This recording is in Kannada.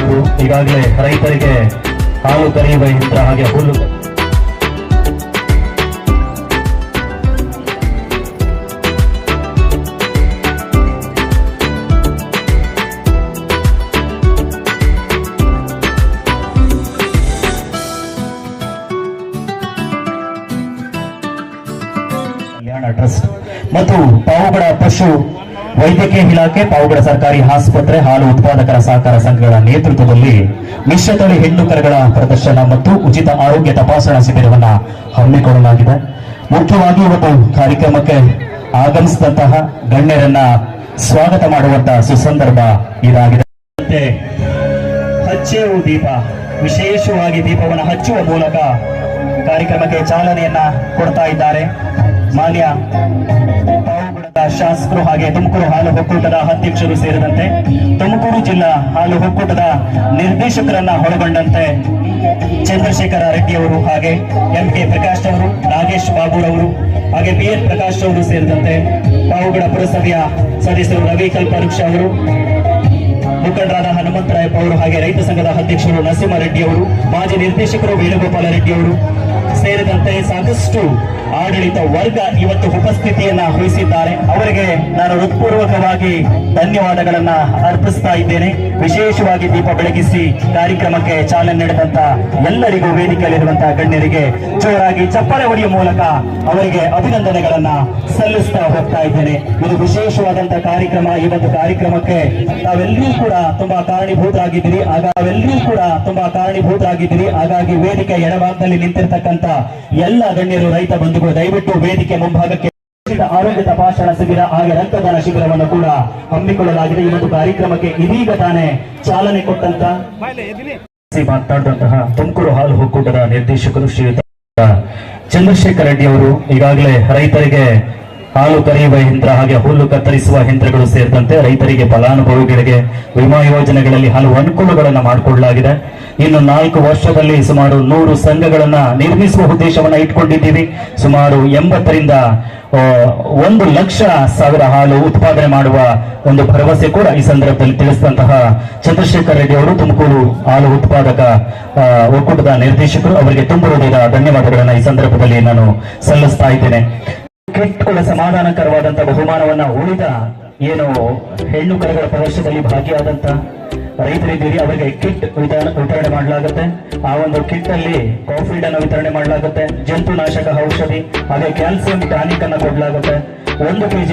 ಅವರು ಈಗಾಗಲೇ ರೈತರಿಗೆ ಹಾಲು ಕರೆಯುವ ಯಂತ್ರ ಹಾಗೆ ಹುಲ್ಲು ಟ್ರಸ್ಟ್ ಮತ್ತು ಪಾವಗಡ ಪಶು ವೈದ್ಯಕೀಯ ಇಲಾಖೆ, ಪಾವಗಡ ಸರ್ಕಾರಿ ಆಸ್ಪತ್ರೆ, ಹಾಲು ಉತ್ಪಾದಕರ ಸಹಕಾರ ಸಂಘಗಳ ನೇತೃತ್ವದಲ್ಲಿ ಮಿಶ್ರತಳಿ ಹೆಣ್ಣು ಕರುಗಳ ಪ್ರದರ್ಶನ ಮತ್ತು ಉಚಿತ ಆರೋಗ್ಯ ತಪಾಸಣಾ ಶಿಬಿರವನ್ನು ಹಮ್ಮಿಕೊಳ್ಳಲಾಗಿದೆ. ಮುಖ್ಯವಾಗಿ ಇವತ್ತು ಕಾರ್ಯಕ್ರಮಕ್ಕೆ ಆಗಮಿಸಿದಂತಹ ಗಣ್ಯರನ್ನ ಸ್ವಾಗತ ಮಾಡುವಂತಹ ಸುಸಂದರ್ಭ ಇದಾಗಿದೆ. ಹಚ್ಚೆವು ದೀಪ, ವಿಶೇಷವಾಗಿ ದೀಪವನ್ನು ಹಚ್ಚುವ ಮೂಲಕ ಕಾರ್ಯಕ್ರಮಕ್ಕೆ ಚಾಲನೆಯನ್ನ ಕೊಡ್ತಾ ಇದ್ದಾರೆ ಮಾನ್ಯ ಪಾವಗಡದ ಶಾಸಕರು ಹಾಗೆ ತುಮಕೂರು ಹಾಲು ಒಕ್ಕೂಟದ ಅಧ್ಯಕ್ಷರು ಸೇರಿದಂತೆ ತುಮಕೂರು ಜಿಲ್ಲಾ ಹಾಲು ಒಕ್ಕೂಟದ ನಿರ್ದೇಶಕರನ್ನ ಒಳಗೊಂಡಂತೆ ಚಂದ್ರಶೇಖರ ರೆಡ್ಡಿ ಅವರು ಹಾಗೆ ಎಂಕೆ ಪ್ರಕಾಶ್ ಅವರು, ನಾಗೇಶ್ ಬಾಬುರವರು ಹಾಗೆ ಬಿಎನ್ ಪ್ರಕಾಶ್ ಅವರು ಸೇರಿದಂತೆ ಪಾವಗಡ ಪುರಸಭೆಯ ಸದಸ್ಯರು ರವಿ ಕಲ್ಪವೃಕ್ಷ ಅವರು, ಮುಖಂಡರಾದ ಹನುಮಂತರಾಯಪ್ಪ ಅವರು ಹಾಗೆ ರೈತ ಸಂಘದ ಅಧ್ಯಕ್ಷರು ನರಸಿಂಹರೆಡ್ಡಿ ಅವರು, ಮಾಜಿ ನಿರ್ದೇಶಕರು ವೇಣುಗೋಪಾಲ ರೆಡ್ಡಿ ಅವರು ಸೇರಿದಂತೆ ಸಾಕಷ್ಟು ಆಡಳಿತ ವರ್ಗ ಇವತ್ತು ಉಪಸ್ಥಿತಿಯನ್ನ ವಹಿಸಿದ್ದಾರೆ. ಅವರಿಗೆ ನಾನು ಹೃತ್ಪೂರ್ವಕವಾಗಿ ಧನ್ಯವಾದಗಳನ್ನ ಅರ್ಪಿಸ್ತಾ ಇದ್ದೇನೆ. ವಿಶೇಷವಾಗಿ ದೀಪ ಬೆಳಗಿಸಿ ಕಾರ್ಯಕ್ರಮಕ್ಕೆ ಚಾಲನೆ ನೀಡಿದಂತ ಎಲ್ಲರಿಗೂ, ವೇದಿಕೆಯಲ್ಲಿರುವಂತಹ ಗಣ್ಯರಿಗೆ ಜೋರಾಗಿ ಚಪ್ಪಾಳೆ ಹೊಡೆಯುವ ಮೂಲಕ ಅವರಿಗೆ ಅಭಿನಂದನೆಗಳನ್ನ ಸಲ್ಲಿಸ್ತಾ ಹೋಗ್ತಾ ಇದ್ದೇನೆ. ಇದು ವಿಶೇಷವಾದಂತಹ ಕಾರ್ಯಕ್ರಮ. ಈ ಒಂದು ಕಾರ್ಯಕ್ರಮಕ್ಕೆ ತಾವೆಲ್ಲರೂ ಕೂಡ ತುಂಬಾ ಕಾರಣೀಭೂತರಾಗಿದ್ದೀರಿ. ಹಾಗಾಗಿ ವೇದಿಕೆ ಎಡಭಾಗದಲ್ಲಿ ನಿಂತಿರ್ತಕ್ಕಂಥ ಎಲ್ಲ ಗಣ್ಯರು, ರೈತ ಬಂಧುಗಳು, ದಯವಿಟ್ಟು ವೇದಿಕೆ ಮುಂಭಾಗಕ್ಕೆ ಆರೋಗ್ಯ ತಪಾಸಣಾ ಶಿಬಿರ ಹಾಗೆ ರಕ್ತದಾನ ಶಿಬಿರವನ್ನು ಕೂಡ ಹಮ್ಮಿಕೊಳ್ಳಲಾಗಿದೆ. ಈ ಒಂದು ಕಾರ್ಯಕ್ರಮಕ್ಕೆ ಇದೀಗ ತಾನೇ ಚಾಲನೆ ಕೊಟ್ಟಂತ ಮಾತನಾಡಿದಂತಹ ತುಮಕೂರು ಹಾಲು ಒಕ್ಕೂಟದ ನಿರ್ದೇಶಕರು ಶ್ರೀಯುತ ಚಂದ್ರಶೇಖರ ರೆಡ್ಡಿ ಅವರು ಈಗಾಗಲೇ ರೈತರಿಗೆ ಹಾಲು ಕರೆಯುವ ಯಂತ್ರ ಹಾಗೆ ಹುಲ್ಲು ಕತ್ತರಿಸುವ ಯಂತ್ರಗಳು ಸೇರಿದಂತೆ ರೈತರಿಗೆ ಫಲಾನುಭವಿಗಳಿಗೆ ವಿಮಾ ಯೋಜನೆಗಳಲ್ಲಿ ಹಲವು ಅನುಕೂಲಗಳನ್ನು ಮಾಡಿಕೊಳ್ಳಲಾಗಿದೆ. ಇನ್ನು 4 ವರ್ಷದಲ್ಲಿ ಸುಮಾರು 100 ಸಂಘಗಳನ್ನ ನಿರ್ಮಿಸುವ ಉದ್ದೇಶವನ್ನ ಇಟ್ಕೊಂಡಿದ್ದೀವಿ. ಸುಮಾರು 80ರಿಂದ 1,00,000 ಹಾಲು ಉತ್ಪಾದನೆ ಮಾಡುವ ಒಂದು ಭರವಸೆ ಕೂಡ ಈ ಸಂದರ್ಭದಲ್ಲಿ ತಿಳಿಸಿದಂತಹ ಚಂದ್ರಶೇಖರ ರೆಡ್ಡಿ ಅವರು, ತುಮಕೂರು ಹಾಲು ಉತ್ಪಾದಕ ಒಕ್ಕೂಟದ ನಿರ್ದೇಶಕರು, ಅವರಿಗೆ ತುಂಬ ಹೃದಯದ ಧನ್ಯವಾದಗಳನ್ನ ಈ ಸಂದರ್ಭದಲ್ಲಿ ನಾನು ಸಲ್ಲಿಸ್ತಾ ಇದ್ದೇನೆ. ಕಿಟ್ಗಳ ಸಮಾಧಾನಕರವಾದಂತಹ ಬಹುಮಾನವನ್ನ ಉಳಿದ ಏನು ಹೆಣ್ಣು ಕರುಗಳ ಪ್ರದರ್ಶನದಲ್ಲಿ ಭಾಗಿಯಾದಂತ ರೈತರಿದ್ದೀರಿ ಅವರಿಗೆ ಕಿಟ್ ವಿತರಣೆ ಮಾಡಲಾಗುತ್ತೆ. ಆ ಒಂದು ಕಿಟ್ ಅಲ್ಲಿ ಕಾಫಿ ಅನ್ನು ವಿತರಣೆ ಮಾಡಲಾಗುತ್ತೆ. ಜಂತುನಾಶಕ ಔಷಧಿ ಹಾಗೆ ಕ್ಯಾಲ್ಸಿಯಂ ಟಾನಿಕ್ ಅನ್ನು ಕೊಡಲಾಗುತ್ತೆ. 1 kg